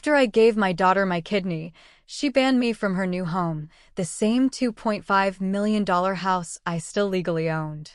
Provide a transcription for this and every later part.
After I gave my daughter my kidney, she banned me from her new home, the same $2.5 million house I still legally owned.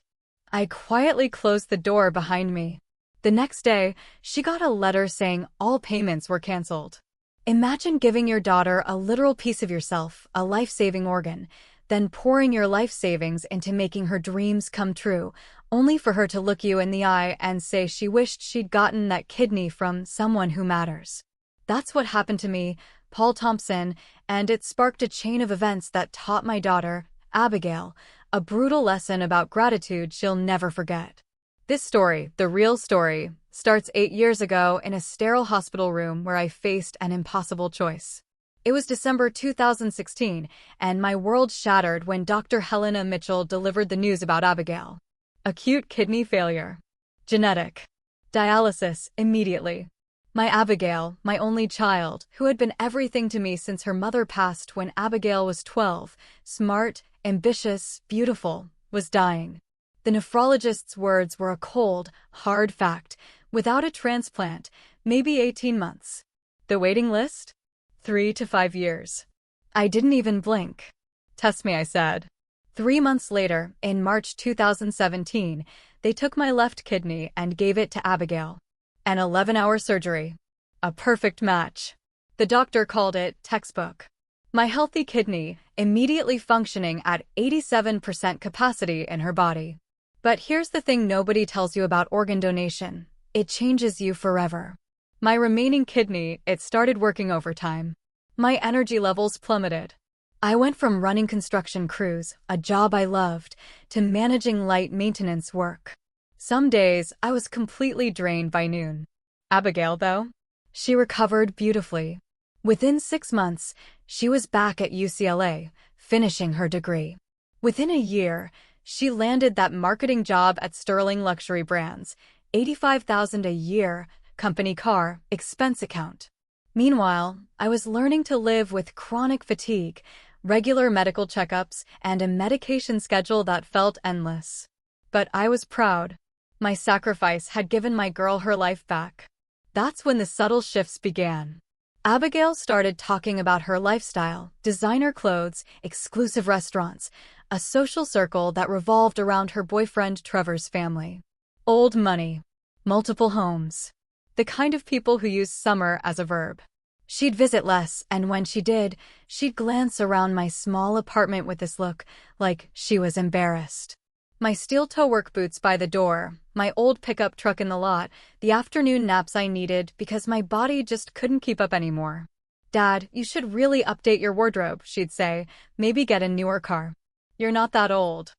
I quietly closed the door behind me. The next day, she got a letter saying all payments were canceled. Imagine giving your daughter a literal piece of yourself, a life-saving organ, then pouring your life savings into making her dreams come true, only for her to look you in the eye and say she wished she'd gotten that kidney from someone who matters. That's what happened to me, Paul Thompson, and it sparked a chain of events that taught my daughter, Abigail, a brutal lesson about gratitude she'll never forget. This story, the real story, starts 8 years ago in a sterile hospital room where I faced an impossible choice. It was December 2016, and my world shattered when Dr. Helena Mitchell delivered the news about Abigail. Acute kidney failure. Genetic. Dialysis immediately. My Abigail, my only child, who had been everything to me since her mother passed when Abigail was 12, smart, ambitious, beautiful, was dying. The nephrologist's words were a cold, hard fact. Without a transplant, maybe 18 months. The waiting list? 3 to 5 years. I didn't even blink. Test me, I said. 3 months later, in March 2017, they took my left kidney and gave it to Abigail. An 11-hour surgery. A perfect match. The doctor called it textbook. My healthy kidney, immediately functioning at 87% capacity in her body. But here's the thing nobody tells you about organ donation. It changes you forever. My remaining kidney, it started working overtime. My energy levels plummeted. I went from running construction crews, a job I loved, to managing light maintenance work. Some days, I was completely drained by noon. Abigail, though, she recovered beautifully. Within 6 months, she was back at UCLA, finishing her degree. Within a year, she landed that marketing job at Sterling Luxury Brands, $85,000 a year, company car, expense account. Meanwhile, I was learning to live with chronic fatigue, regular medical checkups, and a medication schedule that felt endless. But I was proud. My sacrifice had given my girl her life back. That's when the subtle shifts began. Abigail started talking about her lifestyle, designer clothes, exclusive restaurants, a social circle that revolved around her boyfriend Trevor's family. Old money. Multiple homes. The kind of people who use summer as a verb. She'd visit less, and when she did, she'd glance around my small apartment with this look, like she was embarrassed. My steel-toe work boots by the door, my old pickup truck in the lot, the afternoon naps I needed because my body just couldn't keep up anymore. "Dad, you should really update your wardrobe," she'd say, "maybe get a newer car. You're not that old."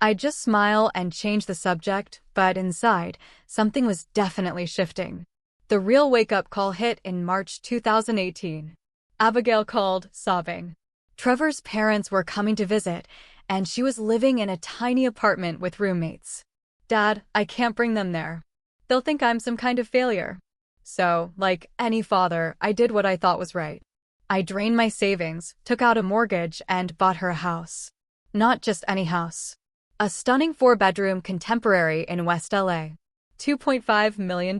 I'd just smile and change the subject, but inside, something was definitely shifting. The real wake-up call hit in March 2018. Abigail called, sobbing. Trevor's parents were coming to visit, and she was living in a tiny apartment with roommates. "Dad, I can't bring them there. They'll think I'm some kind of failure." So, like any father, I did what I thought was right. I drained my savings, took out a mortgage, and bought her a house. Not just any house. A stunning 4-bedroom contemporary in West LA. $2.5 million.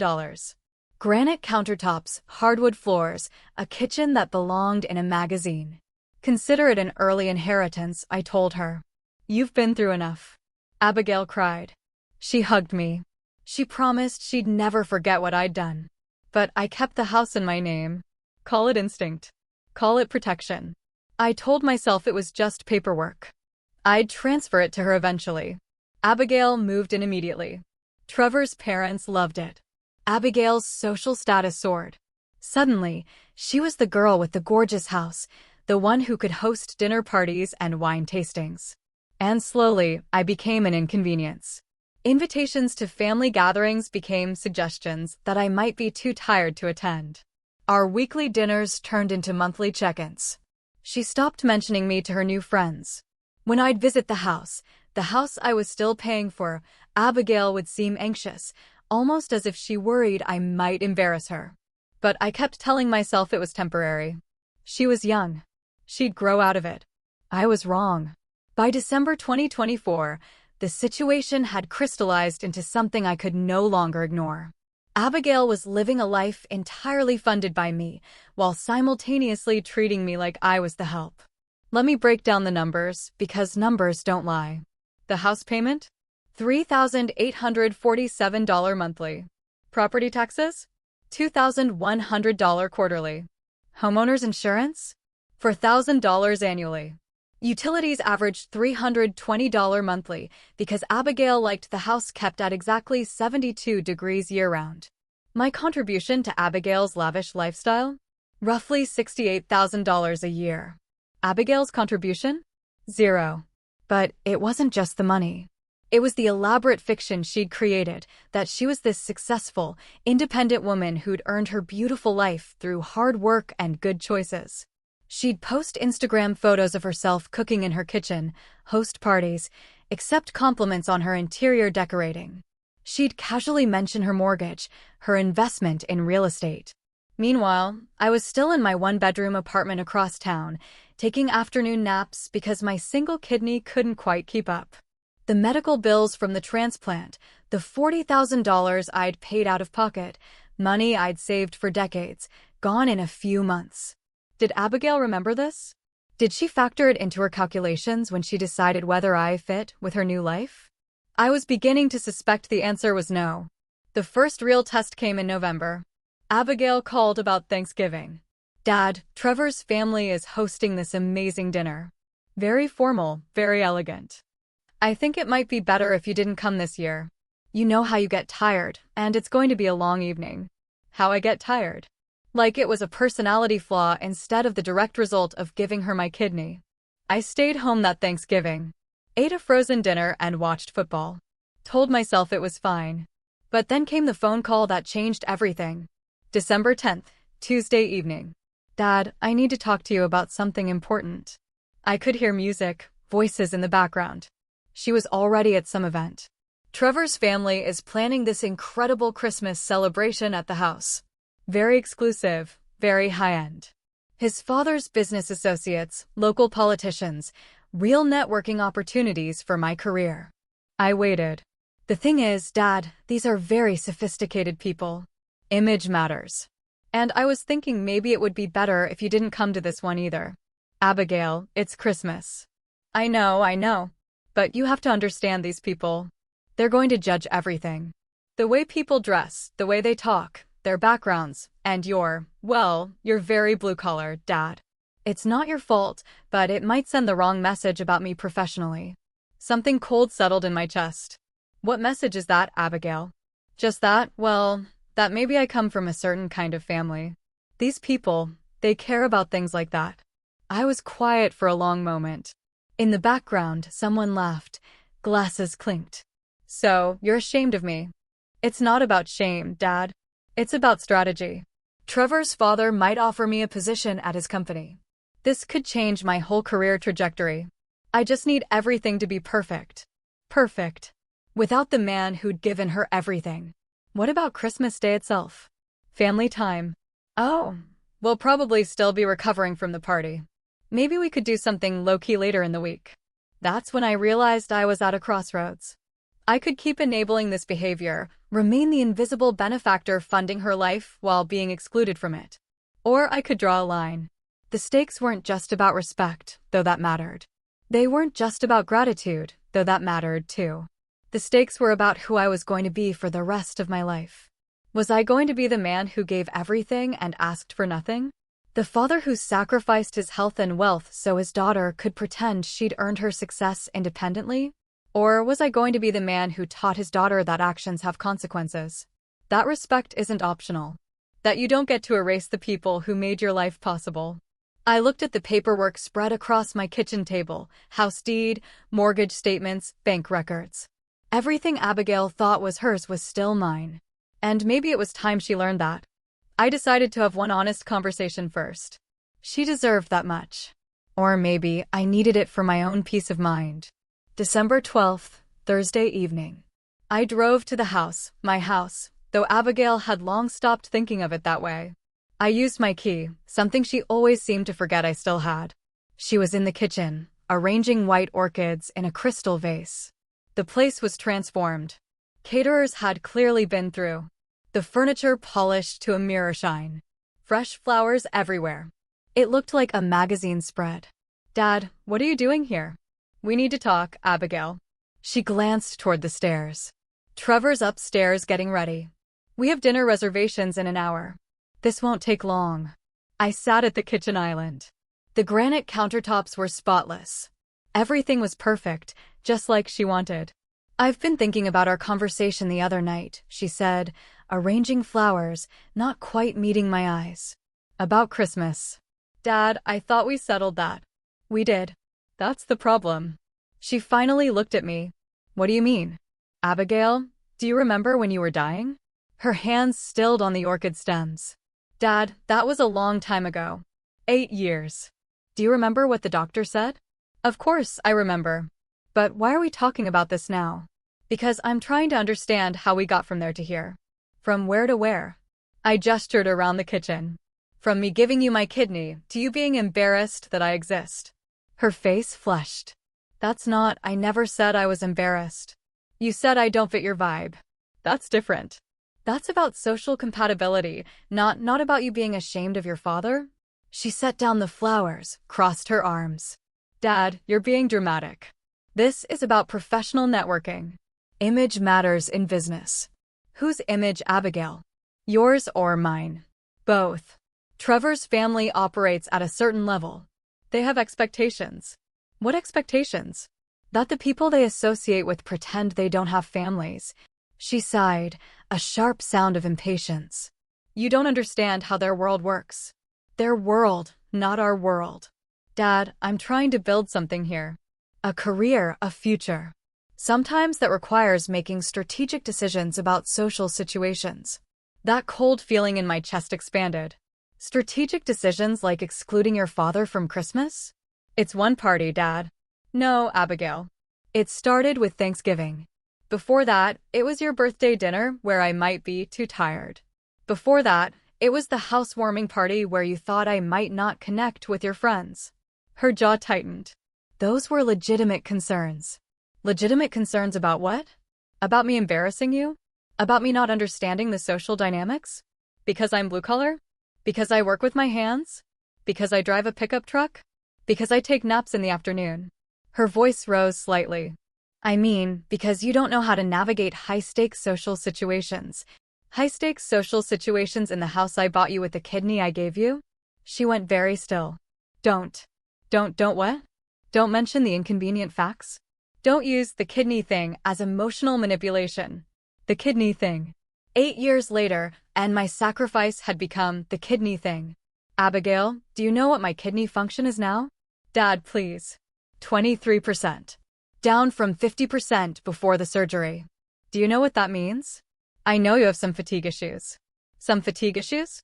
Granite countertops, hardwood floors, a kitchen that belonged in a magazine. "Consider it an early inheritance," I told her. "You've been through enough." Abigail cried. She hugged me. She promised she'd never forget what I'd done. But I kept the house in my name. Call it instinct. Call it protection. I told myself it was just paperwork. I'd transfer it to her eventually. Abigail moved in immediately. Trevor's parents loved it. Abigail's social status soared. Suddenly, she was the girl with the gorgeous house, the one who could host dinner parties and wine tastings. And slowly, I became an inconvenience. Invitations to family gatherings became suggestions that I might be too tired to attend. Our weekly dinners turned into monthly check-ins. She stopped mentioning me to her new friends. When I'd visit the house I was still paying for, Abigail would seem anxious, almost as if she worried I might embarrass her. But I kept telling myself it was temporary. She was young. She'd grow out of it. I was wrong. By December 2024, the situation had crystallized into something I could no longer ignore. Abigail was living a life entirely funded by me, while simultaneously treating me like I was the help. Let me break down the numbers, because numbers don't lie. The house payment? $3,847 monthly. Property taxes? $2,100 quarterly. Homeowners insurance? $4,000 annually. Utilities averaged $320 monthly because Abigail liked the house kept at exactly 72 degrees year-round. My contribution to Abigail's lavish lifestyle? Roughly $68,000 a year. Abigail's contribution? Zero. But it wasn't just the money. It was the elaborate fiction she'd created that she was this successful, independent woman who'd earned her beautiful life through hard work and good choices. She'd post Instagram photos of herself cooking in her kitchen, host parties, accept compliments on her interior decorating. She'd casually mention her mortgage, her investment in real estate. Meanwhile, I was still in my one-bedroom apartment across town, taking afternoon naps because my single kidney couldn't quite keep up. The medical bills from the transplant, the $40,000 I'd paid out of pocket, money I'd saved for decades, gone in a few months. Did Abigail remember this? Did she factor it into her calculations when she decided whether I fit with her new life? I was beginning to suspect the answer was no. The first real test came in November. Abigail called about Thanksgiving. "Dad, Trevor's family is hosting this amazing dinner. Very formal, very elegant. I think it might be better if you didn't come this year. You know how you get tired, and it's going to be a long evening." How I get tired? Like it was a personality flaw instead of the direct result of giving her my kidney. I stayed home that Thanksgiving, ate a frozen dinner and watched football. Told myself it was fine. But then came the phone call that changed everything. December 10th, Tuesday evening. "Dad, I need to talk to you about something important." I could hear music, voices in the background. She was already at some event. "Trevor's family is planning this incredible Christmas celebration at the house. Very exclusive, very high-end. His father's business associates, local politicians, real networking opportunities for my career." I waited. "The thing is, Dad, these are very sophisticated people. Image matters. And I was thinking maybe it would be better if you didn't come to this one either." "Abigail, it's Christmas." I know. But you have to understand these people. They're going to judge everything. The way people dress, the way they talk, their backgrounds, and you're very blue-collar, Dad. It's not your fault, but it might send the wrong message about me professionally." Something cold settled in my chest. "What message is that, Abigail?" "Just that, that maybe I come from a certain kind of family. These people, they care about things like that." I was quiet for a long moment. In the background, someone laughed. Glasses clinked. "So, you're ashamed of me." "It's not about shame, Dad. It's about strategy. Trevor's father might offer me a position at his company. This could change my whole career trajectory. I just need everything to be perfect. Perfect. Without the man who'd given her everything. What about Christmas Day itself? Family time. Oh, we'll probably still be recovering from the party. Maybe we could do something low-key later in the week." That's when I realized I was at a crossroads. I could keep enabling this behavior, remain the invisible benefactor funding her life while being excluded from it. Or I could draw a line. The stakes weren't just about respect, though that mattered. They weren't just about gratitude, though that mattered too. The stakes were about who I was going to be for the rest of my life. Was I going to be the man who gave everything and asked for nothing? The father who sacrificed his health and wealth so his daughter could pretend she'd earned her success independently? Or was I going to be the man who taught his daughter that actions have consequences? That respect isn't optional. That you don't get to erase the people who made your life possible. I looked at the paperwork spread across my kitchen table: house deed, mortgage statements, bank records. Everything Abigail thought was hers was still mine. And maybe it was time she learned that. I decided to have one honest conversation first. She deserved that much. Or maybe I needed it for my own peace of mind. December 12th, Thursday evening. I drove to the house, my house, though Abigail had long stopped thinking of it that way. I used my key, something she always seemed to forget I still had. She was in the kitchen, arranging white orchids in a crystal vase. The place was transformed. Caterers had clearly been through. The furniture polished to a mirror shine. Fresh flowers everywhere. It looked like a magazine spread. Dad, what are you doing here? We need to talk, Abigail. She glanced toward the stairs. Trevor's upstairs getting ready. We have dinner reservations in an hour. This won't take long. I sat at the kitchen island. The granite countertops were spotless. Everything was perfect, just like she wanted. I've been thinking about our conversation the other night, she said, arranging flowers, not quite meeting my eyes. About Christmas. Dad, I thought we settled that. We did. That's the problem. She finally looked at me. What do you mean? Abigail, do you remember when you were dying? Her hands stilled on the orchid stems. Dad, that was a long time ago. 8 years. Do you remember what the doctor said? Of course, I remember. But why are we talking about this now? Because I'm trying to understand how we got from there to here. From where to where? I gestured around the kitchen. From me giving you my kidney to you being embarrassed that I exist. Her face flushed. That's not, I never said I was embarrassed. You said I don't fit your vibe. That's different. That's about social compatibility, not about you being ashamed of your father. She set down the flowers, crossed her arms. Dad, you're being dramatic. This is about professional networking. Image matters in business. Whose image, Abigail? Yours or mine? Both. Trevor's family operates at a certain level. They have expectations. What expectations? That the people they associate with pretend they don't have families. She sighed, a sharp sound of impatience. You don't understand how their world works. Their world, not our world. Dad, I'm trying to build something here. A career, a future. Sometimes that requires making strategic decisions about social situations. That cold feeling in my chest expanded. Strategic decisions like excluding your father from Christmas? It's one party, Dad. No, Abigail. It started with Thanksgiving. Before that, it was your birthday dinner where I might be too tired. Before that, it was the housewarming party where you thought I might not connect with your friends. Her jaw tightened. Those were legitimate concerns. Legitimate concerns about what? About me embarrassing you? About me not understanding the social dynamics? Because I'm blue collar? Because I work with my hands? Because I drive a pickup truck? Because I take naps in the afternoon? Her voice rose slightly. I mean, because you don't know how to navigate high-stakes social situations. High-stakes social situations in the house I bought you with the kidney I gave you? She went very still. Don't what? Don't mention the inconvenient facts? Don't use the kidney thing as emotional manipulation. The kidney thing. 8 years later, and my sacrifice had become the kidney thing. Abigail, do you know what my kidney function is now? Dad, please. 23%. Down from 50% before the surgery. Do you know what that means? I know you have some fatigue issues. Some fatigue issues?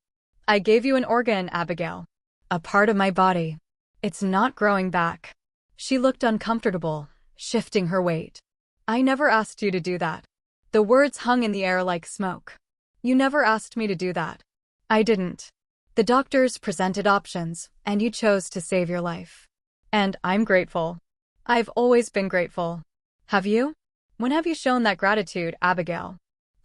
I gave you an organ, Abigail. A part of my body. It's not growing back. She looked uncomfortable, shifting her weight. I never asked you to do that. The words hung in the air like smoke. You never asked me to do that. I didn't. The doctors presented options, and you chose to save your life. And I'm grateful. I've always been grateful. Have you? When have you shown that gratitude, Abigail?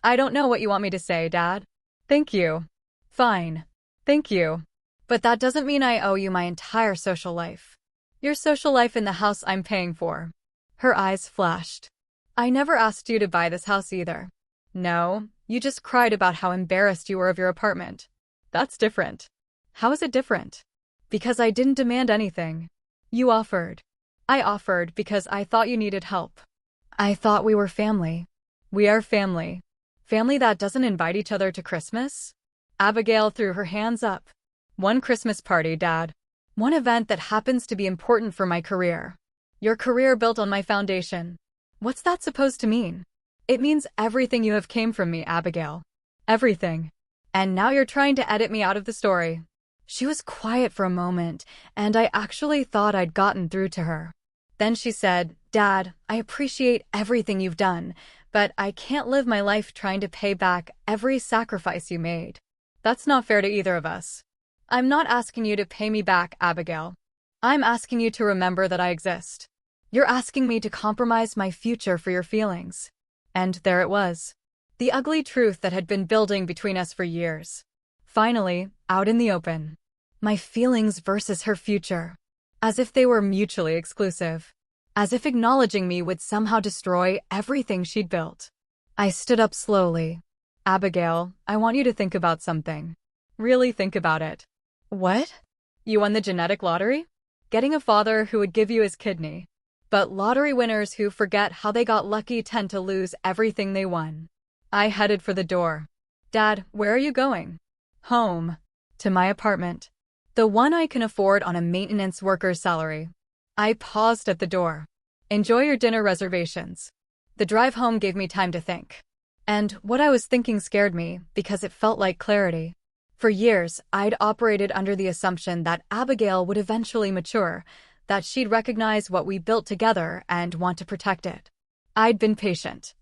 I don't know what you want me to say, Dad. Thank you. Fine. Thank you. But that doesn't mean I owe you my entire social life. Your social life in the house I'm paying for. Her eyes flashed. I never asked you to buy this house either. No, you just cried about how embarrassed you were of your apartment. That's different. How is it different? Because I didn't demand anything. You offered. I offered because I thought you needed help. I thought we were family. We are family. Family that doesn't invite each other to Christmas? Abigail threw her hands up. One Christmas party, Dad. One event that happens to be important for my career. Your career built on my foundation. What's that supposed to mean? It means everything you have came from me, Abigail. Everything. And now you're trying to edit me out of the story. She was quiet for a moment, and I actually thought I'd gotten through to her. Then she said, Dad, I appreciate everything you've done, but I can't live my life trying to pay back every sacrifice you made. That's not fair to either of us. I'm not asking you to pay me back, Abigail. I'm asking you to remember that I exist. You're asking me to compromise my future for your feelings. And there it was. The ugly truth that had been building between us for years. Finally, out in the open. My feelings versus her future. As if they were mutually exclusive. As if acknowledging me would somehow destroy everything she'd built. I stood up slowly. Abigail, I want you to think about something. Really think about it. What? You won the genetic lottery? Getting a father who would give you his kidney. But lottery winners who forget how they got lucky tend to lose everything they won. I headed for the door. Dad, where are you going? Home. To my apartment. The one I can afford on a maintenance worker's salary. I paused at the door. Enjoy your dinner reservations. The drive home gave me time to think. And what I was thinking scared me because it felt like clarity. For years, I'd operated under the assumption that Abigail would eventually mature, that she'd recognize what we built together and want to protect it. I'd been patient.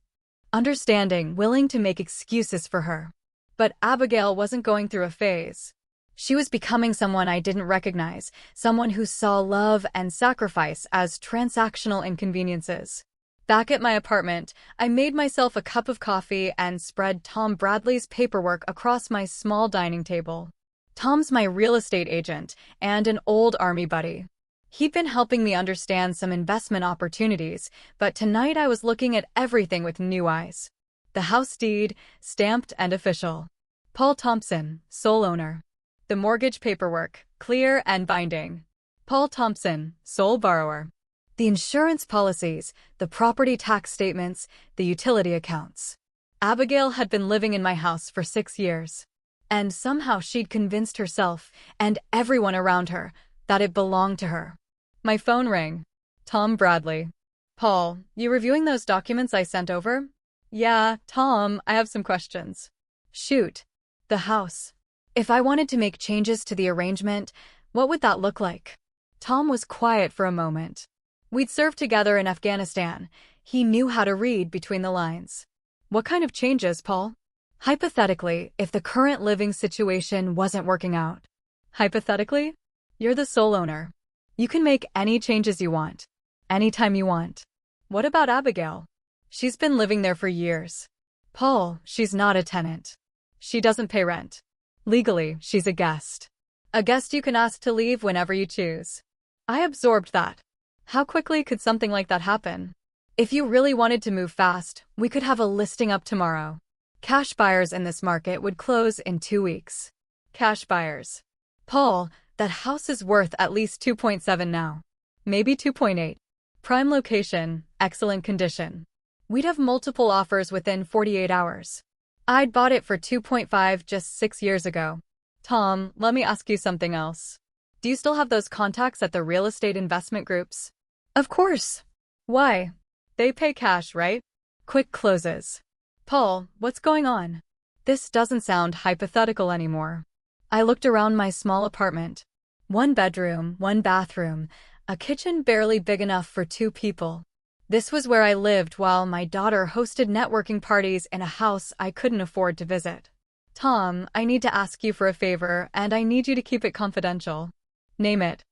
Understanding, willing to make excuses for her. But Abigail wasn't going through a phase. She was becoming someone I didn't recognize, someone who saw love and sacrifice as transactional inconveniences. Back at my apartment, I made myself a cup of coffee and spread Tom Bradley's paperwork across my small dining table. Tom's my real estate agent and an old army buddy. He'd been helping me understand some investment opportunities, but tonight I was looking at everything with new eyes. The house deed, stamped and official. Paul Thompson, sole owner. The mortgage paperwork, clear and binding. Paul Thompson, sole borrower. The insurance policies, the property tax statements, the utility accounts. Abigail had been living in my house for 6 years. And somehow she'd convinced herself, and everyone around her, that it belonged to her. My phone rang. Tom Bradley. Paul, you reviewing those documents I sent over? Yeah, Tom, I have some questions. Shoot. The house. If I wanted to make changes to the arrangement, what would that look like? Tom was quiet for a moment. We'd served together in Afghanistan. He knew how to read between the lines. What kind of changes, Paul? Hypothetically, if the current living situation wasn't working out. Hypothetically? You're the sole owner. You can make any changes you want. Anytime you want. What about Abigail? She's been living there for years. Paul, she's not a tenant. She doesn't pay rent. Legally, she's a guest. A guest you can ask to leave whenever you choose. I absorbed that. How quickly could something like that happen? If you really wanted to move fast, we could have a listing up tomorrow. Cash buyers in this market would close in 2 weeks. Cash buyers. Paul, that house is worth at least 2.7 now. Maybe 2.8. Prime location, excellent condition. We'd have multiple offers within 48 hours. I'd bought it for 2.5 just 6 years ago. Tom, let me ask you something else. Do you still have those contacts at the real estate investment groups? Of course. Why? They pay cash, right? Quick closes. Paul, what's going on? This doesn't sound hypothetical anymore. I looked around my small apartment. 1 bedroom, 1 bathroom, a kitchen barely big enough for 2 people. This was where I lived while my daughter hosted networking parties in a house I couldn't afford to visit. Tom, I need to ask you for a favor, and I need you to keep it confidential. Name it.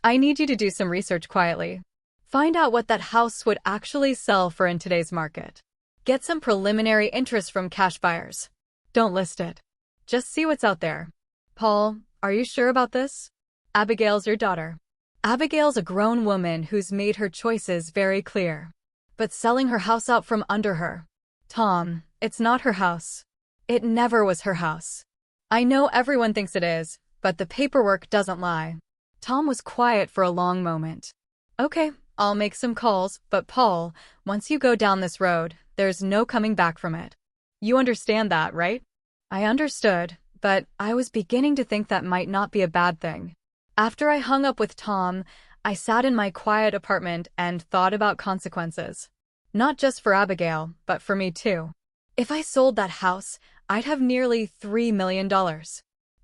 I need you to do some research quietly. Find out what that house would actually sell for in today's market. Get some preliminary interest from cash buyers. Don't list it. Just see what's out there. Paul, are you sure about this? Abigail's your daughter. Abigail's a grown woman who's made her choices very clear. But selling her house out from under her. Tom, it's not her house. It never was her house. I know everyone thinks it is, but the paperwork doesn't lie. Tom was quiet for a long moment. Okay, I'll make some calls, but Paul, once you go down this road, there's no coming back from it. You understand that, right? I understood, but I was beginning to think that might not be a bad thing. After I hung up with Tom, I sat in my quiet apartment and thought about consequences. Not just for Abigail, but for me too. If I sold that house, I'd have nearly $3 million.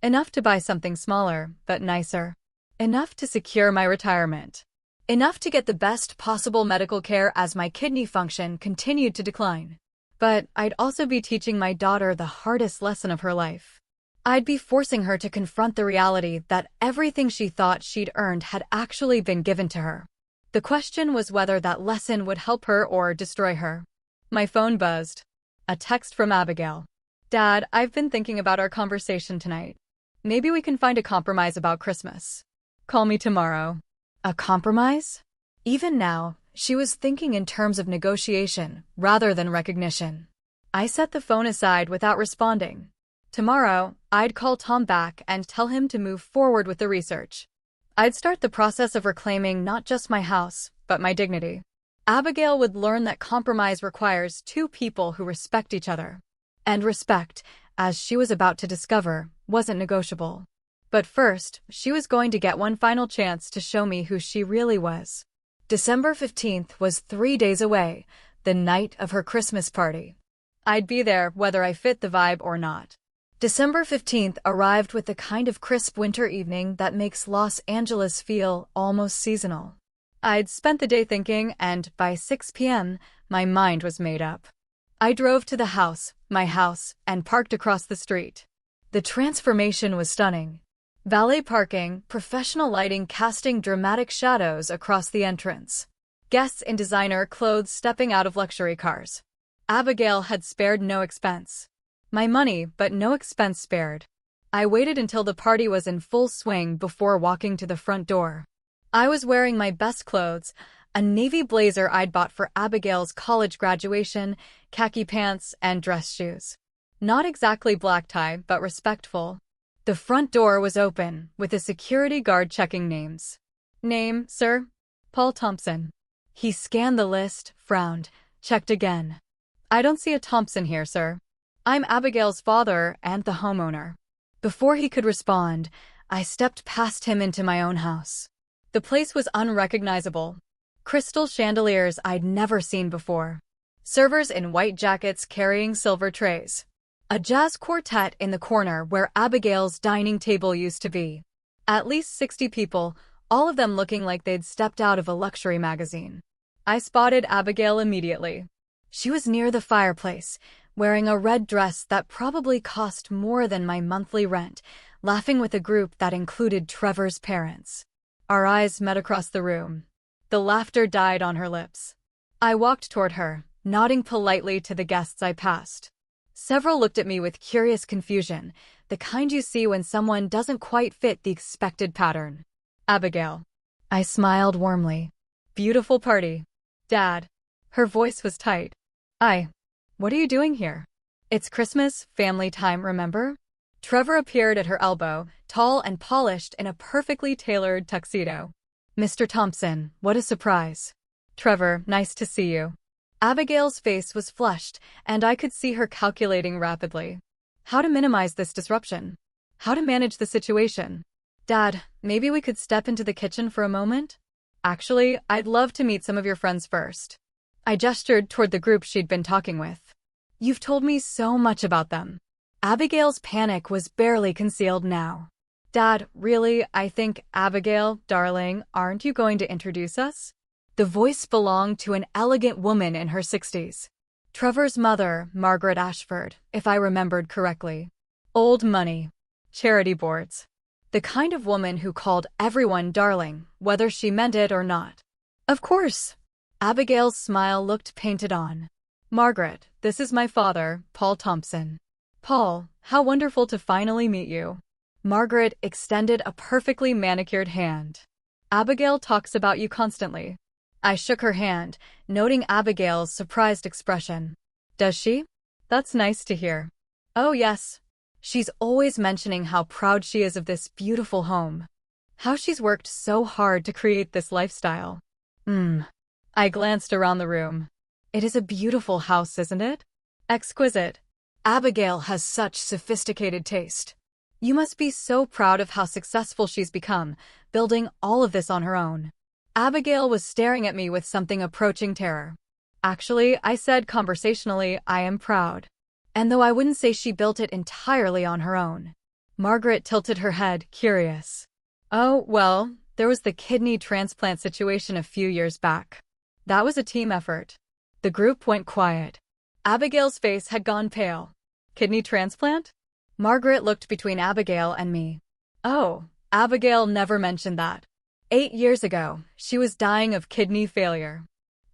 Enough to buy something smaller, but nicer. Enough to secure my retirement. Enough to get the best possible medical care as my kidney function continued to decline. But I'd also be teaching my daughter the hardest lesson of her life. I'd be forcing her to confront the reality that everything she thought she'd earned had actually been given to her. The question was whether that lesson would help her or destroy her. My phone buzzed. A text from Abigail. Dad, I've been thinking about our conversation tonight. Maybe we can find a compromise about Christmas. Call me tomorrow. A compromise? Even now, she was thinking in terms of negotiation rather than recognition. I set the phone aside without responding. Tomorrow, I'd call Tom back and tell him to move forward with the research. I'd start the process of reclaiming not just my house, but my dignity. Abigail would learn that compromise requires two people who respect each other. And respect, as she was about to discover, wasn't negotiable. But first, she was going to get one final chance to show me who she really was. December 15th was 3 days away, the night of her Christmas party. I'd be there whether I fit the vibe or not. December 15th arrived with the kind of crisp winter evening that makes Los Angeles feel almost seasonal. I'd spent the day thinking, and by 6 p.m., my mind was made up. I drove to the house, my house, and parked across the street. The transformation was stunning. Valet parking, professional lighting casting dramatic shadows across the entrance. Guests in designer clothes stepping out of luxury cars. Abigail had spared no expense. My money, but no expense spared. I waited until the party was in full swing before walking to the front door. I was wearing my best clothes, a navy blazer I'd bought for Abigail's college graduation, khaki pants, and dress shoes. Not exactly black tie, but respectful. The front door was open, with a security guard checking names. Name, sir? Paul Thompson. He scanned the list, frowned, checked again. I don't see a Thompson here, sir. I'm Abigail's father and the homeowner. Before he could respond, I stepped past him into my own house. The place was unrecognizable. Crystal chandeliers I'd never seen before. Servers in white jackets carrying silver trays. A jazz quartet in the corner where Abigail's dining table used to be. At least 60 people, all of them looking like they'd stepped out of a luxury magazine. I spotted Abigail immediately. She was near the fireplace, wearing a red dress that probably cost more than my monthly rent, laughing with a group that included Trevor's parents. Our eyes met across the room. The laughter died on her lips. I walked toward her, nodding politely to the guests I passed. Several looked at me with curious confusion, the kind you see when someone doesn't quite fit the expected pattern. Abigail. I smiled warmly. Beautiful party. Dad. Her voice was tight. What are you doing here? It's Christmas, family time, remember? Trevor appeared at her elbow, tall and polished in a perfectly tailored tuxedo. Mr. Thompson, what a surprise. Trevor, nice to see you. Abigail's face was flushed, and I could see her calculating rapidly. How to minimize this disruption? How to manage the situation? Dad, maybe we could step into the kitchen for a moment? Actually, I'd love to meet some of your friends first. I gestured toward the group she'd been talking with. You've told me so much about them. Abigail's panic was barely concealed now. Dad, really, I think, Abigail, darling, aren't you going to introduce us? The voice belonged to an elegant woman in her 60s. Trevor's mother, Margaret Ashford, if I remembered correctly. Old money. Charity boards. The kind of woman who called everyone darling, whether she meant it or not. Of course. Abigail's smile looked painted on. Margaret, this is my father, Paul Thompson. Paul, how wonderful to finally meet you. Margaret extended a perfectly manicured hand. Abigail talks about you constantly. I shook her hand, noting Abigail's surprised expression. Does she? That's nice to hear. Oh yes. She's always mentioning how proud she is of this beautiful home. How she's worked so hard to create this lifestyle. I glanced around the room. It is a beautiful house, isn't it? Exquisite. Abigail has such sophisticated taste. You must be so proud of how successful she's become, building all of this on her own. Abigail was staring at me with something approaching terror. Actually, I said conversationally, I am proud. And though I wouldn't say she built it entirely on her own. Margaret tilted her head, curious. Oh, well, there was the kidney transplant situation a few years back. That was a team effort. The group went quiet. Abigail's face had gone pale. Kidney transplant? Margaret looked between Abigail and me. Oh, Abigail never mentioned that. 8 years ago, she was dying of kidney failure.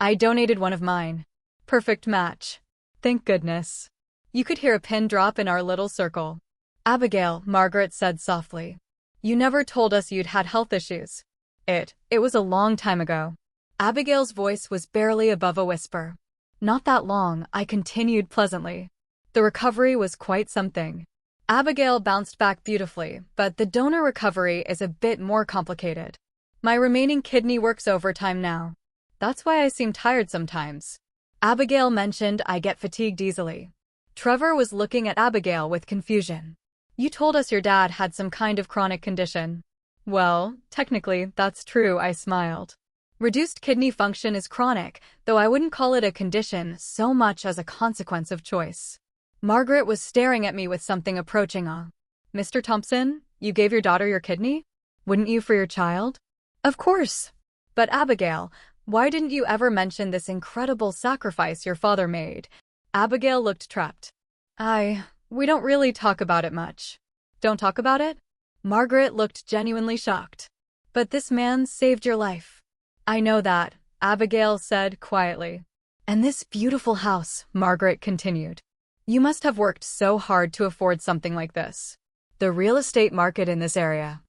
I donated one of mine. Perfect match. Thank goodness. You could hear a pin drop in our little circle. Abigail, Margaret said softly. You never told us you'd had health issues. It was a long time ago. Abigail's voice was barely above a whisper. Not that long, I continued pleasantly. The recovery was quite something. Abigail bounced back beautifully, but the donor recovery is a bit more complicated. My remaining kidney works overtime now. That's why I seem tired sometimes. Abigail mentioned I get fatigued easily. Trevor was looking at Abigail with confusion. You told us your dad had some kind of chronic condition. Well, technically, that's true, I smiled. Reduced kidney function is chronic, though I wouldn't call it a condition so much as a consequence of choice. Margaret was staring at me with something approaching awe. Mr. Thompson, you gave your daughter your kidney? Wouldn't you for your child? Of course. But Abigail, why didn't you ever mention this incredible sacrifice your father made? Abigail looked trapped. We don't really talk about it much. Don't talk about it? Margaret looked genuinely shocked. But this man saved your life. I know that, Abigail said quietly. And this beautiful house, Margaret continued. You must have worked so hard to afford something like this. The real estate market in this area.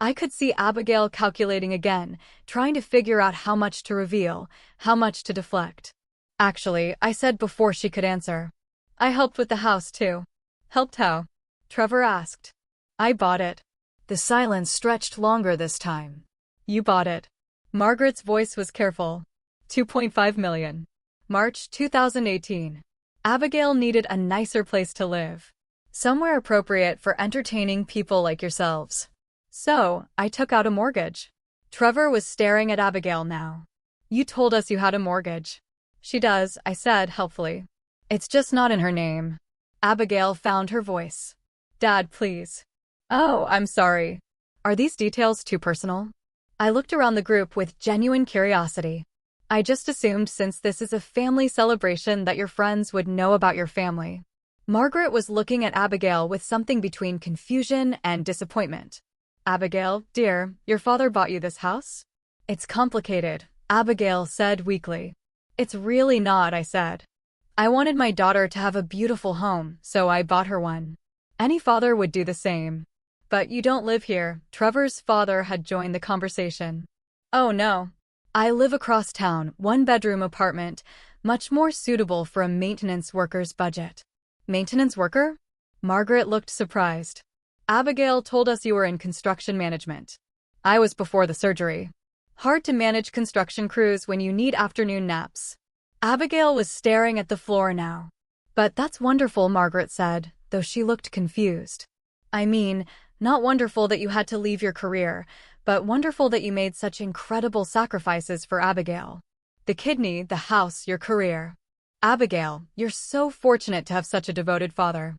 I could see Abigail calculating again, trying to figure out how much to reveal, how much to deflect. Actually, I said before she could answer. I helped with the house too. Helped how? Trevor asked. I bought it. The silence stretched longer this time. You bought it. Margaret's voice was careful. $2.5 million. March 2018. Abigail needed a nicer place to live. Somewhere appropriate for entertaining people like yourselves. So, I took out a mortgage. Trevor was staring at Abigail now. You told us you had a mortgage. She does, I said helpfully. It's just not in her name. Abigail found her voice. Dad, please. Oh, I'm sorry. Are these details too personal? I looked around the group with genuine curiosity. I just assumed since this is a family celebration that your friends would know about your family. Margaret was looking at Abigail with something between confusion and disappointment. Abigail, dear, your father bought you this house? It's complicated, Abigail said weakly. It's really not, I said. I wanted my daughter to have a beautiful home, so I bought her one. Any father would do the same. But you don't live here, Trevor's father had joined the conversation. Oh no. I live across town, one-bedroom apartment, much more suitable for a maintenance worker's budget. Maintenance worker? Margaret looked surprised. Abigail told us you were in construction management. I was before the surgery. Hard to manage construction crews when you need afternoon naps. Abigail was staring at the floor now. But that's wonderful, Margaret said, though she looked confused. I mean, not wonderful that you had to leave your career, but wonderful that you made such incredible sacrifices for Abigail. The kidney, the house, your career. Abigail, you're so fortunate to have such a devoted father.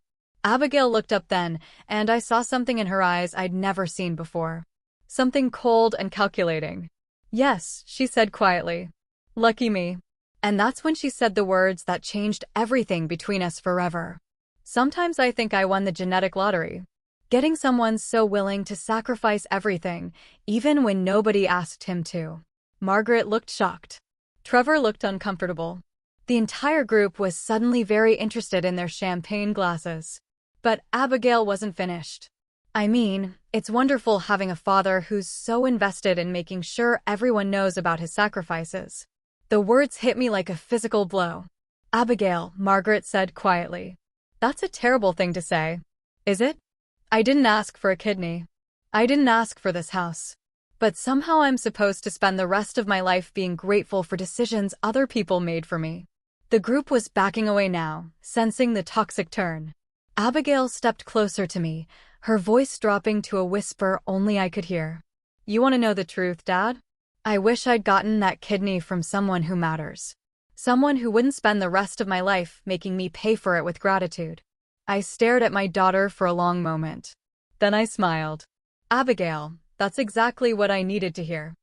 Abigail looked up then, and I saw something in her eyes I'd never seen before. Something cold and calculating. Yes, she said quietly. Lucky me. And that's when she said the words that changed everything between us forever. Sometimes I think I won the genetic lottery. Getting someone so willing to sacrifice everything, even when nobody asked him to. Margaret looked shocked. Trevor looked uncomfortable. The entire group was suddenly very interested in their champagne glasses. But Abigail wasn't finished. I mean, it's wonderful having a father who's so invested in making sure everyone knows about his sacrifices. The words hit me like a physical blow. Abigail, Margaret said quietly. That's a terrible thing to say. Is it? I didn't ask for a kidney. I didn't ask for this house. But somehow I'm supposed to spend the rest of my life being grateful for decisions other people made for me. The group was backing away now, sensing the toxic turn. Abigail stepped closer to me, her voice dropping to a whisper only I could hear. You want to know the truth, Dad? I wish I'd gotten that kidney from someone who matters. Someone who wouldn't spend the rest of my life making me pay for it with gratitude. I stared at my daughter for a long moment. Then I smiled. Abigail, that's exactly what I needed to hear.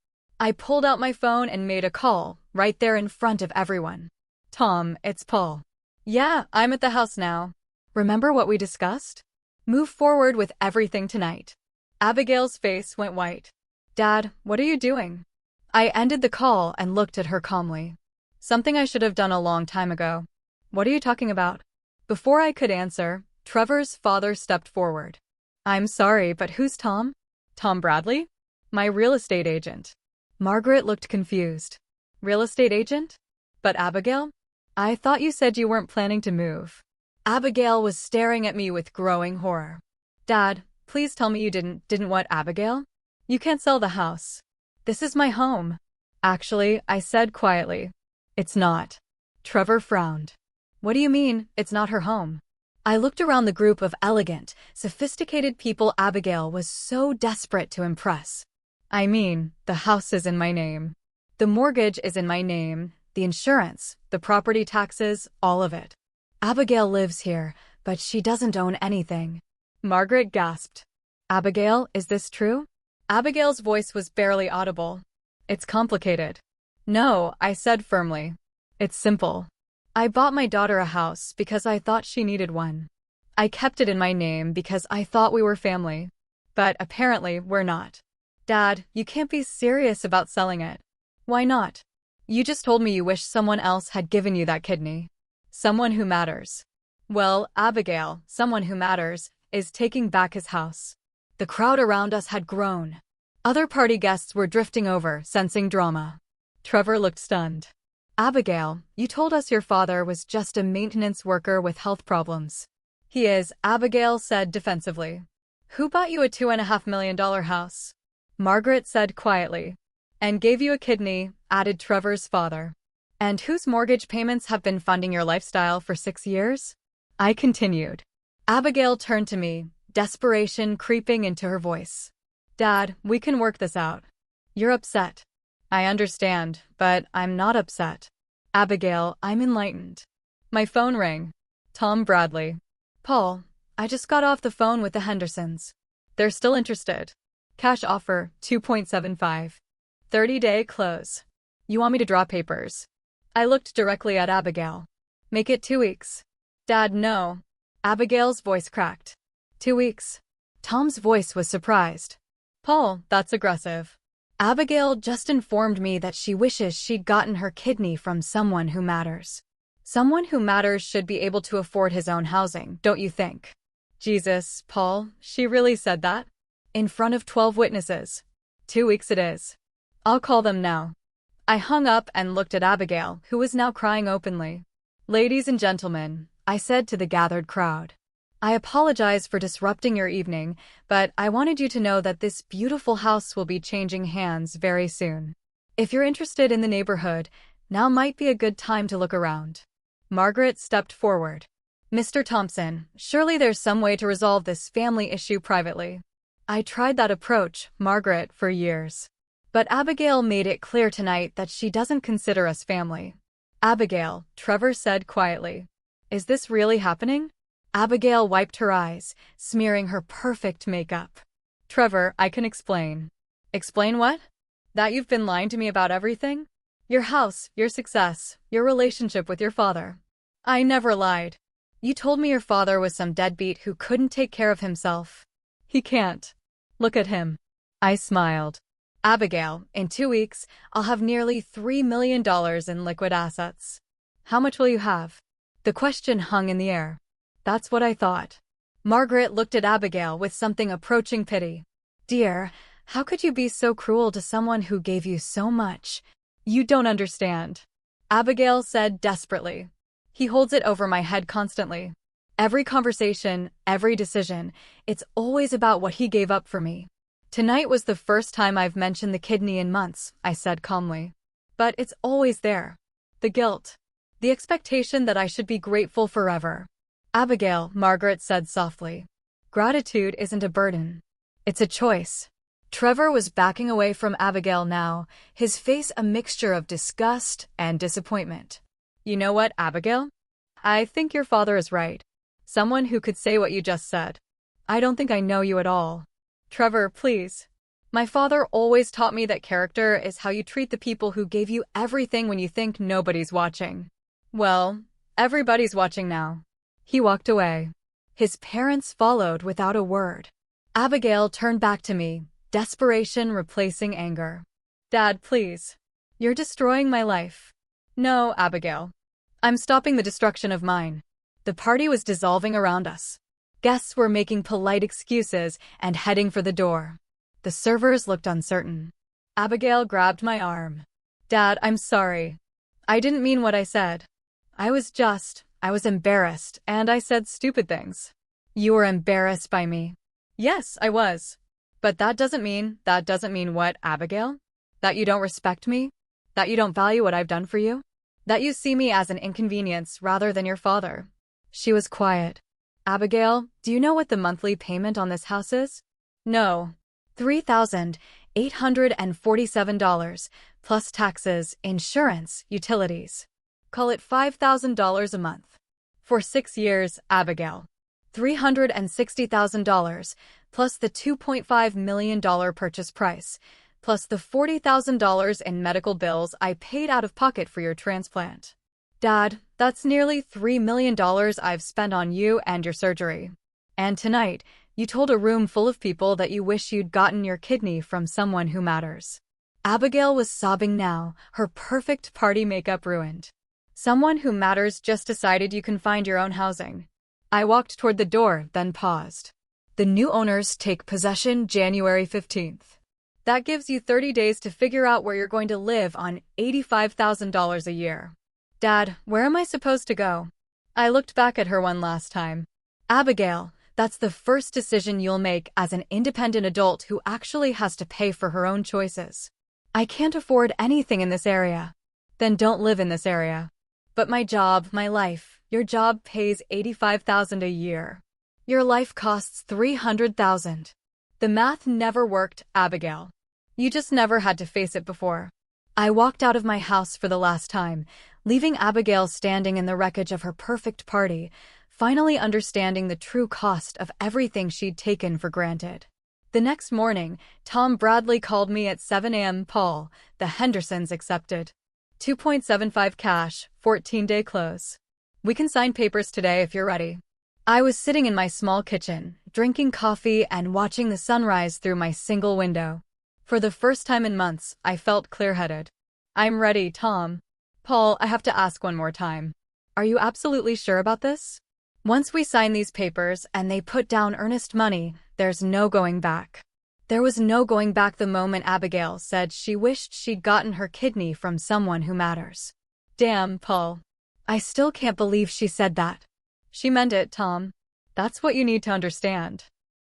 I pulled out my phone and made a call, right there in front of everyone. Tom, it's Paul. Yeah, I'm at the house now. Remember what we discussed? Move forward with everything tonight. Abigail's face went white. Dad, what are you doing? I ended the call and looked at her calmly. Something I should have done a long time ago. What are you talking about? Before I could answer, Trevor's father stepped forward. I'm sorry, but who's Tom? Tom Bradley? My real estate agent. Margaret looked confused. Real estate agent? But Abigail? I thought you said you weren't planning to move. Abigail was staring at me with growing horror. Dad, please tell me you didn't what, Abigail? You can't sell the house. This is my home. Actually, I said quietly. It's not. Trevor frowned. What do you mean, it's not her home? I looked around the group of elegant, sophisticated people Abigail was so desperate to impress. I mean, the house is in my name. The mortgage is in my name, the insurance, the property taxes, all of it. Abigail lives here, but she doesn't own anything. Margaret gasped. Abigail, is this true? Abigail's voice was barely audible. It's complicated. No, I said firmly. It's simple. I bought my daughter a house because I thought she needed one. I kept it in my name because I thought we were family. But apparently, we're not. Dad, you can't be serious about selling it. Why not? You just told me you wish someone else had given you that kidney. Someone who matters. Well, Abigail, someone who matters, is taking back his house. The crowd around us had grown. Other party guests were drifting over, sensing drama. Trevor looked stunned. Abigail, you told us your father was just a maintenance worker with health problems. He is, Abigail said defensively. Who bought you a $2.5 million house? Margaret said quietly. And gave you a kidney, added Trevor's father. And whose mortgage payments have been funding your lifestyle for 6 years? I continued. Abigail turned to me, desperation creeping into her voice. Dad, we can work this out. You're upset. I understand, but I'm not upset. Abigail, I'm enlightened. My phone rang. Tom Bradley. Paul, I just got off the phone with the Hendersons. They're still interested. Cash offer, 2.75. 30-day close. You want me to draw papers? I looked directly at Abigail. Make it 2 weeks. Dad, no. Abigail's voice cracked. 2 weeks. Tom's voice was surprised. Paul, that's aggressive. Abigail just informed me that she wishes she'd gotten her kidney from someone who matters. Someone who matters should be able to afford his own housing, don't you think? Jesus, Paul, she really said that? In front of 12 witnesses. 2 weeks it is. I'll call them now. I hung up and looked at Abigail, who was now crying openly. Ladies and gentlemen, I said to the gathered crowd. I apologize for disrupting your evening, but I wanted you to know that this beautiful house will be changing hands very soon. If you're interested in the neighborhood, now might be a good time to look around. Margaret stepped forward. Mr. Thompson, surely there's some way to resolve this family issue privately. I tried that approach, Margaret, for years. But Abigail made it clear tonight that she doesn't consider us family. Abigail, Trevor said quietly. Is this really happening? Abigail wiped her eyes, smearing her perfect makeup. Trevor, I can explain. Explain what? That you've been lying to me about everything? Your house, your success, your relationship with your father. I never lied. You told me your father was some deadbeat who couldn't take care of himself. He can't. Look at him. I smiled. Abigail, in 2 weeks, I'll have nearly $3 million in liquid assets. How much will you have? The question hung in the air. That's what I thought. Margaret looked at Abigail with something approaching pity. Dear, how could you be so cruel to someone who gave you so much? You don't understand. Abigail said desperately. He holds it over my head constantly. Every conversation, every decision, it's always about what he gave up for me. Tonight was the first time I've mentioned the kidney in months, I said calmly. But it's always there. The guilt. The expectation that I should be grateful forever. Abigail, Margaret said softly. Gratitude isn't a burden. It's a choice. Trevor was backing away from Abigail now, his face a mixture of disgust and disappointment. You know what, Abigail? I think your father is right. Someone who could say what you just said. I don't think I know you at all. Trevor, please. My father always taught me that character is how you treat the people who gave you everything when you think nobody's watching. Well, everybody's watching now. He walked away. His parents followed without a word. Abigail turned back to me, desperation replacing anger. Dad, please. You're destroying my life. No, Abigail. I'm stopping the destruction of mine. The party was dissolving around us. Guests were making polite excuses and heading for the door. The servers looked uncertain. Abigail grabbed my arm. Dad, I'm sorry. I didn't mean what I said. I was embarrassed, and I said stupid things. You were embarrassed by me. Yes, I was. But that doesn't mean what, Abigail? That you don't respect me? That you don't value what I've done for you? That you see me as an inconvenience rather than your father? She was quiet. Abigail, do you know what the monthly payment on this house is? No. $3,847, plus taxes, insurance, utilities. Call it $5,000 a month. For 6 years, Abigail. $360,000, plus the $2.5 million purchase price, plus the $40,000 in medical bills I paid out of pocket for your transplant. Dad, that's nearly $3 million I've spent on you and your surgery. And tonight, you told a room full of people that you wish you'd gotten your kidney from someone who matters. Abigail was sobbing now, her perfect party makeup ruined. Someone who matters just decided you can find your own housing. I walked toward the door, then paused. The new owners take possession January 15th. That gives you 30 days to figure out where you're going to live on $85,000 a year. Dad, where am I supposed to go? I looked back at her one last time. Abigail, that's the first decision you'll make as an independent adult who actually has to pay for her own choices. I can't afford anything in this area. Then don't live in this area. But my job, my life, your job pays $85,000 a year. Your life costs $300,000. The math never worked, Abigail. You just never had to face it before. I walked out of my house for the last time, leaving Abigail standing in the wreckage of her perfect party, finally understanding the true cost of everything she'd taken for granted. The next morning, Tom Bradley called me at 7 a.m. Paul, the Hendersons accepted. 2.75 cash, 14-day close. We can sign papers today if you're ready. I was sitting in my small kitchen, drinking coffee and watching the sunrise through my single window. For the first time in months, I felt clear-headed. I'm ready, Tom. Paul, I have to ask one more time. Are you absolutely sure about this? Once we sign these papers and they put down earnest money, there's no going back. There was no going back the moment Abigail said she wished she'd gotten her kidney from someone who matters. Damn, Paul. I still can't believe she said that. She meant it, Tom. That's what you need to understand.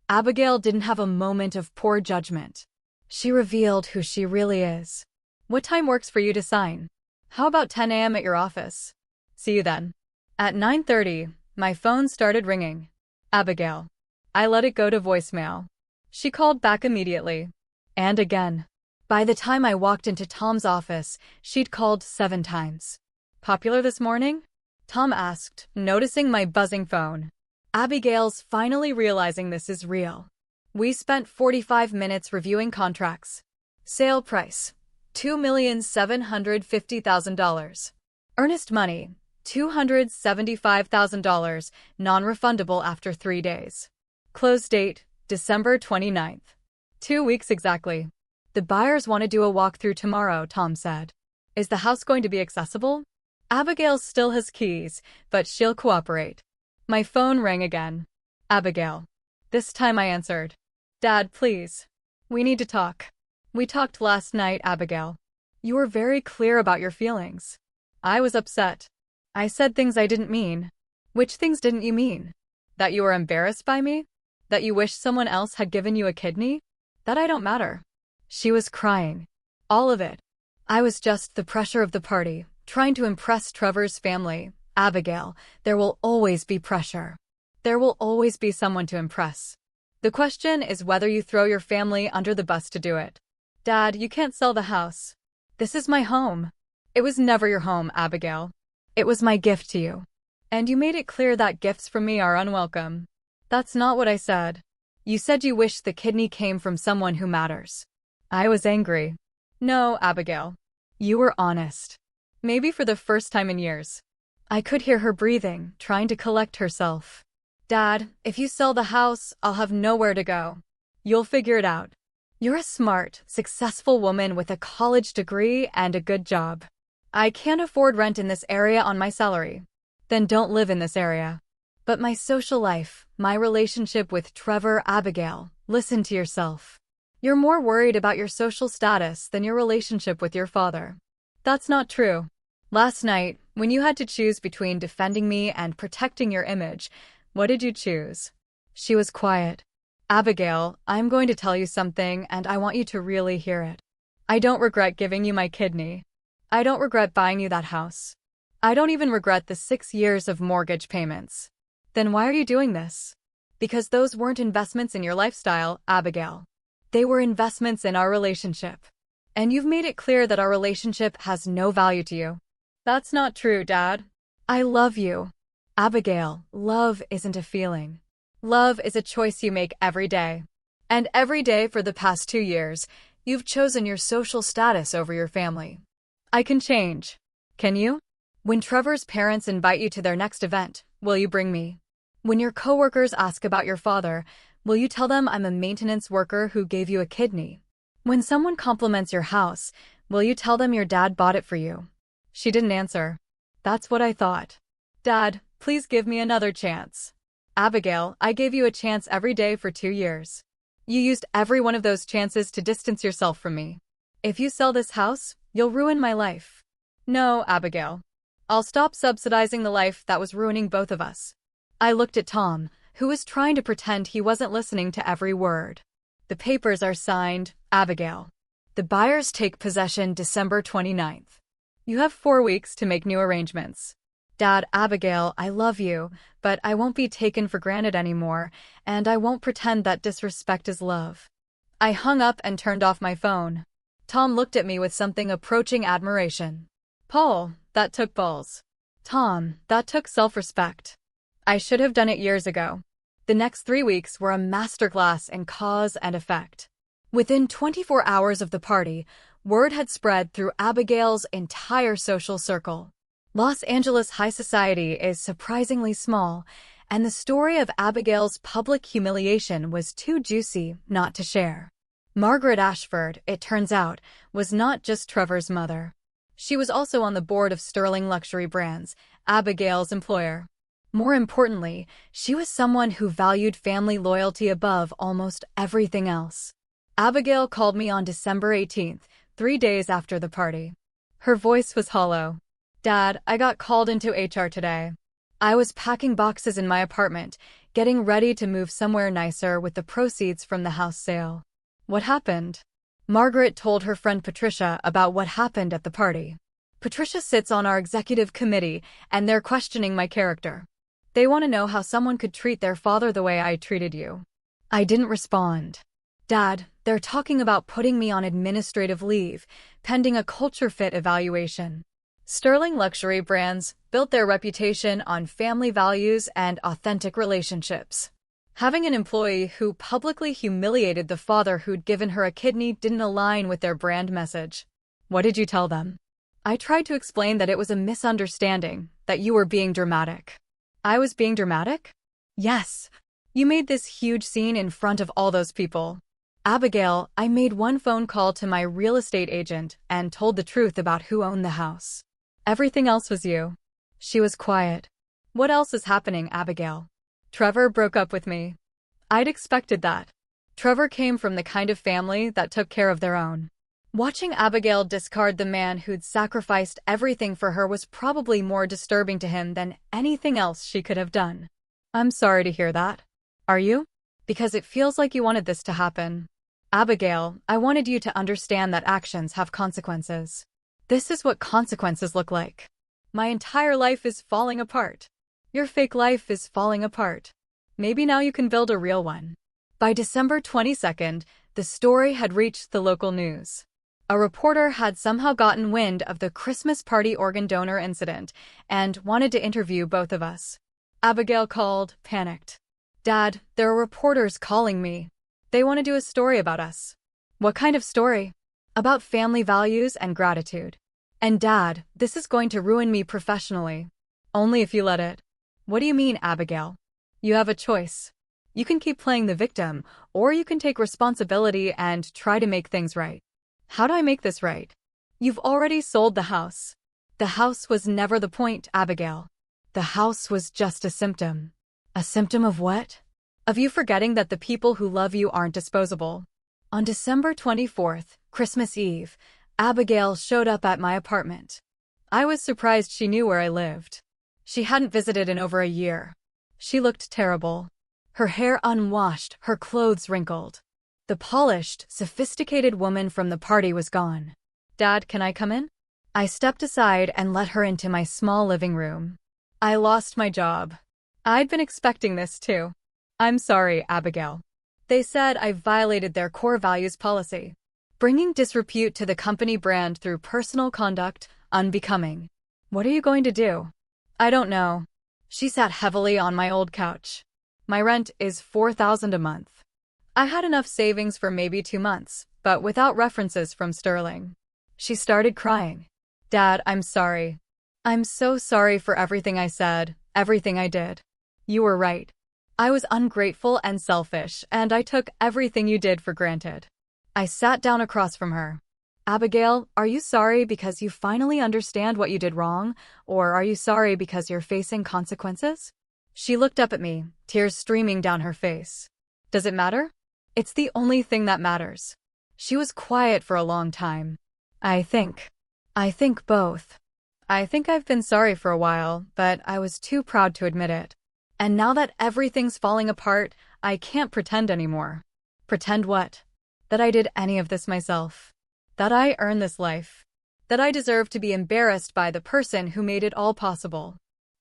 Abigail didn't have a moment of poor judgment. She revealed who she really is. What time works for you to sign? How about 10 a.m. at your office? See you then. At 9:30, my phone started ringing. Abigail. I let it go to voicemail. She called back immediately. And again. By the time I walked into Tom's office, she'd called 7 times. Popular this morning? Tom asked, noticing my buzzing phone. Abigail's finally realizing this is real. We spent 45 minutes reviewing contracts. Sale price, $2,750,000. Earnest money, $275,000, non-refundable after 3 days. Close date, December 29th. 2 weeks exactly. The buyers want to do a walkthrough tomorrow, Tom said. Is the house going to be accessible? Abigail still has keys, but she'll cooperate. My phone rang again. Abigail. This time I answered. Dad, please. We need to talk. We talked last night, Abigail. You were very clear about your feelings. I was upset. I said things I didn't mean. Which things didn't you mean? That you were embarrassed by me? That you wish someone else had given you a kidney? That I don't matter. She was crying. All of it. I was just the pressure of the party, trying to impress Trevor's family. Abigail, there will always be pressure. There will always be someone to impress. The question is whether you throw your family under the bus to do it. Dad, you can't sell the house. This is my home. It was never your home, Abigail. It was my gift to you. And you made it clear that gifts from me are unwelcome. That's not what I said. You said you wish the kidney came from someone who matters. I was angry. No, Abigail. You were honest. Maybe for the first time in years. I could hear her breathing, trying to collect herself. Dad, if you sell the house, I'll have nowhere to go. You'll figure it out. You're a smart, successful woman with a college degree and a good job. I can't afford rent in this area on my salary. Then don't live in this area. But my social life, my relationship with Trevor, Abigail, listen to yourself. You're more worried about your social status than your relationship with your father. That's not true. Last night, when you had to choose between defending me and protecting your image, what did you choose? She was quiet. Abigail, I'm going to tell you something and I want you to really hear it. I don't regret giving you my kidney. I don't regret buying you that house. I don't even regret the 6 years of mortgage payments. Then why are you doing this? Because those weren't investments in your lifestyle, Abigail. They were investments in our relationship. And you've made it clear that our relationship has no value to you. That's not true, Dad. I love you. Abigail, love isn't a feeling. Love is a choice you make every day. And every day for the past 2 years, you've chosen your social status over your family. I can change. Can you? When Trevor's parents invite you to their next event, will you bring me? When your coworkers ask about your father, will you tell them I'm a maintenance worker who gave you a kidney? When someone compliments your house, will you tell them your dad bought it for you? She didn't answer. That's what I thought. Dad, please give me another chance. Abigail, I gave you a chance every day for 2 years. You used every one of those chances to distance yourself from me. If you sell this house, you'll ruin my life. No, Abigail. I'll stop subsidizing the life that was ruining both of us. I looked at Tom, who was trying to pretend he wasn't listening to every word. The papers are signed, Abigail. The buyers take possession December 29th. You have 4 weeks to make new arrangements. Dad, Abigail, I love you, but I won't be taken for granted anymore, and I won't pretend that disrespect is love. I hung up and turned off my phone. Tom looked at me with something approaching admiration. Paul, that took balls. Tom, that took self-respect. I should have done it years ago. The next 3 weeks were a masterclass in cause and effect. Within 24 hours of the party, word had spread through Abigail's entire social circle. Los Angeles high society is surprisingly small, and the story of Abigail's public humiliation was too juicy not to share. Margaret Ashford, it turns out, was not just Trevor's mother. She was also on the board of Sterling Luxury Brands, Abigail's employer. More importantly, she was someone who valued family loyalty above almost everything else. Abigail called me on December 18th, 3 days after the party. Her voice was hollow. Dad, I got called into HR today. I was packing boxes in my apartment, getting ready to move somewhere nicer with the proceeds from the house sale. What happened? Margaret told her friend Patricia about what happened at the party. Patricia sits on our executive committee, and they're questioning my character. They want to know how someone could treat their father the way I treated you. I didn't respond. Dad, they're talking about putting me on administrative leave, pending a culture fit evaluation. Sterling Luxury Brands built their reputation on family values and authentic relationships. Having an employee who publicly humiliated the father who'd given her a kidney didn't align with their brand message. What did you tell them? I tried to explain that it was a misunderstanding, that you were being dramatic. I was being dramatic? Yes. You made this huge scene in front of all those people. Abigail, I made one phone call to my real estate agent and told the truth about who owned the house. Everything else was you. She was quiet. What else is happening, Abigail? Trevor broke up with me. I'd expected that. Trevor came from the kind of family that took care of their own. Watching Abigail discard the man who'd sacrificed everything for her was probably more disturbing to him than anything else she could have done. I'm sorry to hear that. Are you? Because it feels like you wanted this to happen. Abigail, I wanted you to understand that actions have consequences. This is what consequences look like. My entire life is falling apart. Your fake life is falling apart. Maybe now you can build a real one. By December 22nd, the story had reached the local news. A reporter had somehow gotten wind of the Christmas party organ donor incident and wanted to interview both of us. Abigail called, panicked. Dad, there are reporters calling me. They want to do a story about us. What kind of story? About family values and gratitude. And Dad, this is going to ruin me professionally. Only if you let it. What do you mean, Abigail? You have a choice. You can keep playing the victim, or you can take responsibility and try to make things right. How do I make this right? You've already sold the house. The house was never the point, Abigail. The house was just a symptom. A symptom of what? Of you forgetting that the people who love you aren't disposable. On December 24th, Christmas Eve, Abigail showed up at my apartment. I was surprised she knew where I lived. She hadn't visited in over a year. She looked terrible. Her hair unwashed, her clothes wrinkled. The polished, sophisticated woman from the party was gone. "Dad, can I come in?" I stepped aside and let her into my small living room. I lost my job. I'd been expecting this too. "I'm sorry, Abigail. They said I violated their core values policy. Bringing disrepute to the company brand through personal conduct, unbecoming. What are you going to do?" "I don't know." She sat heavily on my old couch. "My rent is $4,000 a month. I had enough savings for maybe 2 months, but without references from Sterling." She started crying. "Dad, I'm sorry. I'm so sorry for everything I said, everything I did. You were right. I was ungrateful and selfish, and I took everything you did for granted." I sat down across from her. "Abigail, are you sorry because you finally understand what you did wrong, or are you sorry because you're facing consequences?" She looked up at me, tears streaming down her face. "Does it matter?" "It's the only thing that matters." She was quiet for a long time. I think both. I think I've been sorry for a while, but I was too proud to admit it. And now that everything's falling apart, I can't pretend anymore." "Pretend what?" "That I did any of this myself. That I earned this life. That I deserve to be embarrassed by the person who made it all possible."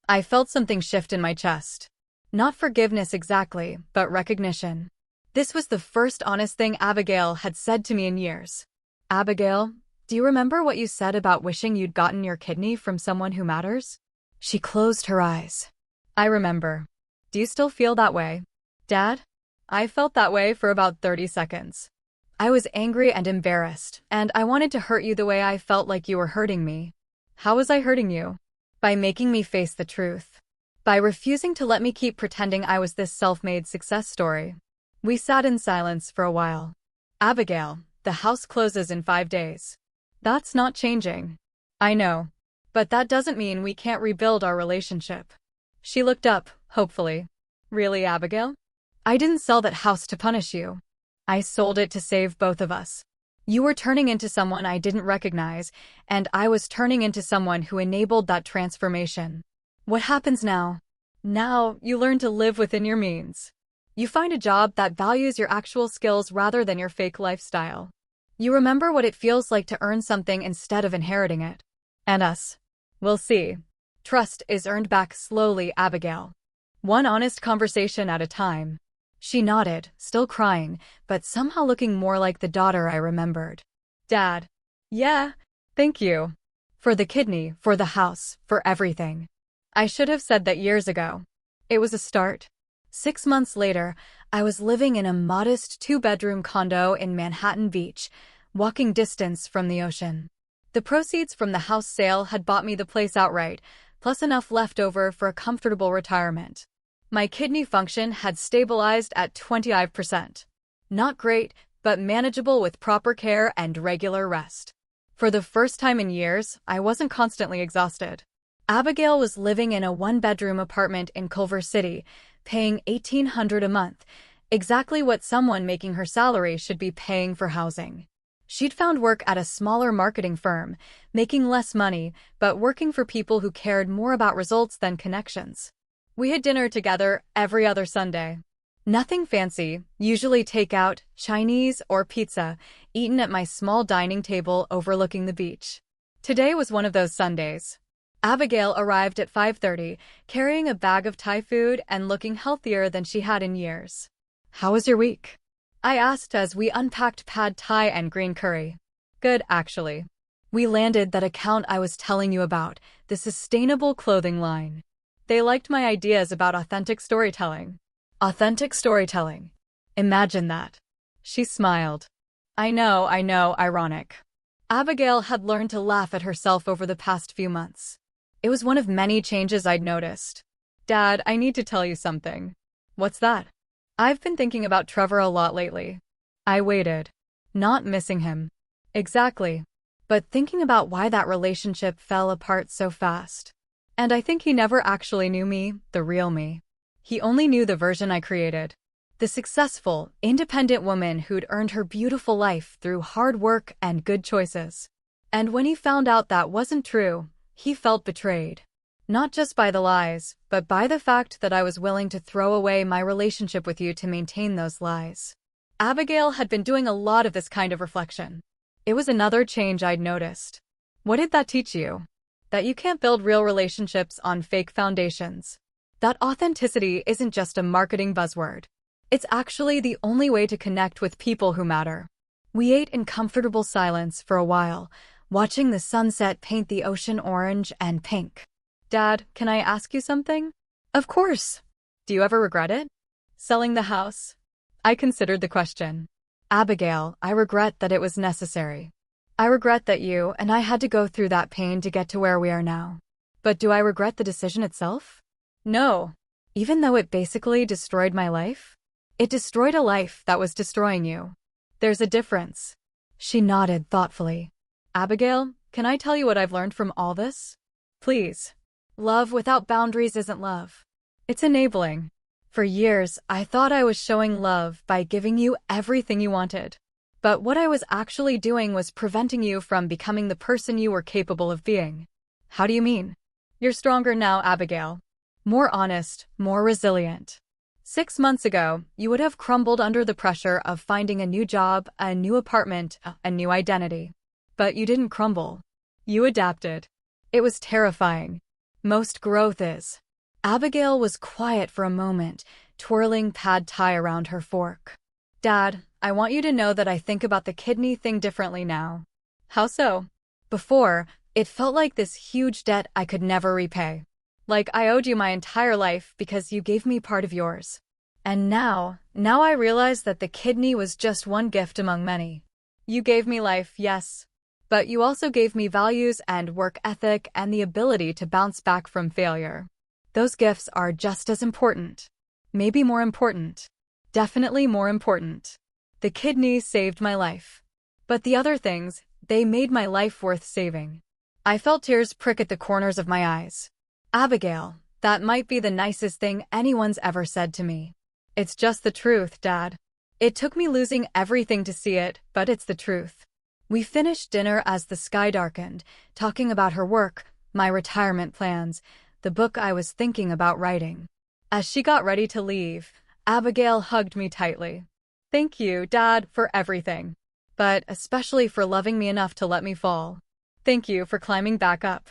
I felt something shift in my chest. Not forgiveness exactly, but recognition. This was the first honest thing Abigail had said to me in years. "Abigail, do you remember what you said about wishing you'd gotten your kidney from someone who matters?" She closed her eyes. "I remember. Do you still feel that way?" "Dad?" I felt that way for about 30 seconds. I was angry and embarrassed, and I wanted to hurt you the way I felt like you were hurting me. "How was I hurting you?" "By making me face the truth. By refusing to let me keep pretending I was this self-made success story." We sat in silence for a while. "Abigail, the house closes in 5 days. That's not changing." "I know. But that doesn't mean we can't rebuild our relationship." She looked up, hopefully. "Really, Abigail? I didn't sell that house to punish you. I sold it to save both of us. You were turning into someone I didn't recognize, and I was turning into someone who enabled that transformation. What happens now? Now, you learn to live within your means. You find a job that values your actual skills rather than your fake lifestyle. You remember what it feels like to earn something instead of inheriting it. And us. We'll see. Trust is earned back slowly, Abigail. One honest conversation at a time." She nodded, still crying, but somehow looking more like the daughter I remembered. "Dad. Yeah, thank you. For the kidney, for the house, for everything. I should have said that years ago. It was a start." 6 months later, I was living in a modest 2-bedroom condo in Manhattan Beach, walking distance from the ocean. The proceeds from the house sale had bought me the place outright, plus enough left over for a comfortable retirement. My kidney function had stabilized at 25%. Not great, but manageable with proper care and regular rest. For the first time in years, I wasn't constantly exhausted. Abigail was living in a 1-bedroom apartment in Culver City, paying $1,800 a month, exactly what someone making her salary should be paying for housing. She'd found work at a smaller marketing firm, making less money, but working for people who cared more about results than connections. We had dinner together every other Sunday. Nothing fancy, usually takeout, Chinese, or pizza, eaten at my small dining table overlooking the beach. Today was one of those Sundays. Abigail arrived at 5:30, carrying a bag of Thai food and looking healthier than she had in years. "How was your week?" I asked as we unpacked pad Thai and green curry. "Good, actually. We landed that account I was telling you about, the sustainable clothing line. They liked my ideas about authentic storytelling." Authentic storytelling. Imagine that. She smiled. I know, ironic. Abigail had learned to laugh at herself over the past few months. It was one of many changes I'd noticed. "Dad, I need to tell you something." "What's that?" "I've been thinking about Trevor a lot lately." I waited. Not missing him. Exactly. but thinking about why that relationship fell apart so fast. And I think he never actually knew me, the real me. He only knew the version I created. The successful, independent woman who'd earned her beautiful life through hard work and good choices. And when he found out that wasn't true, he felt betrayed. Not just by the lies, but by the fact that I was willing to throw away my relationship with you to maintain those lies. Abigail had been doing a lot of this kind of reflection. It was another change I'd noticed. What did that teach you? That you can't build real relationships on fake foundations. That authenticity isn't just a marketing buzzword. It's actually the only way to connect with people who matter. We ate in comfortable silence for a while, watching the sunset paint the ocean orange and pink. Dad, can I ask you something? Of course. Do you ever regret it? Selling the house? I considered the question. Abigail, I regret that it was necessary. I regret that you and I had to go through that pain to get to where we are now. But do I regret the decision itself? No. Even though it basically destroyed my life? It destroyed a life that was destroying you. There's a difference. She nodded thoughtfully. Abigail, can I tell you what I've learned from all this? Please. Love without boundaries isn't love. It's enabling. For years, I thought I was showing love by giving you everything you wanted. But what I was actually doing was preventing you from becoming the person you were capable of being. How do you mean? You're stronger now, Abigail. More honest, more resilient. 6 months ago, you would have crumbled under the pressure of finding a new job, a new apartment, a new identity. But you didn't crumble. You adapted. It was terrifying. Most growth is. Abigail was quiet for a moment, twirling pad thai around her fork. Dad, I want you to know that I think about the kidney thing differently now. How so? Before, it felt like this huge debt I could never repay. Like I owed you my entire life because you gave me part of yours. And now I realize that the kidney was just one gift among many. You gave me life, yes. But you also gave me values and work ethic and the ability to bounce back from failure. Those gifts are just as important. Maybe more important. Definitely more important. The kidney saved my life. But the other things, they made my life worth saving. I felt tears prick at the corners of my eyes. Abigail, that might be the nicest thing anyone's ever said to me. It's just the truth, Dad. It took me losing everything to see it, but it's the truth. We finished dinner as the sky darkened, talking about her work, my retirement plans, the book I was thinking about writing. As she got ready to leave, Abigail hugged me tightly. Thank you, Dad, for everything. But especially for loving me enough to let me fall. Thank you for climbing back up.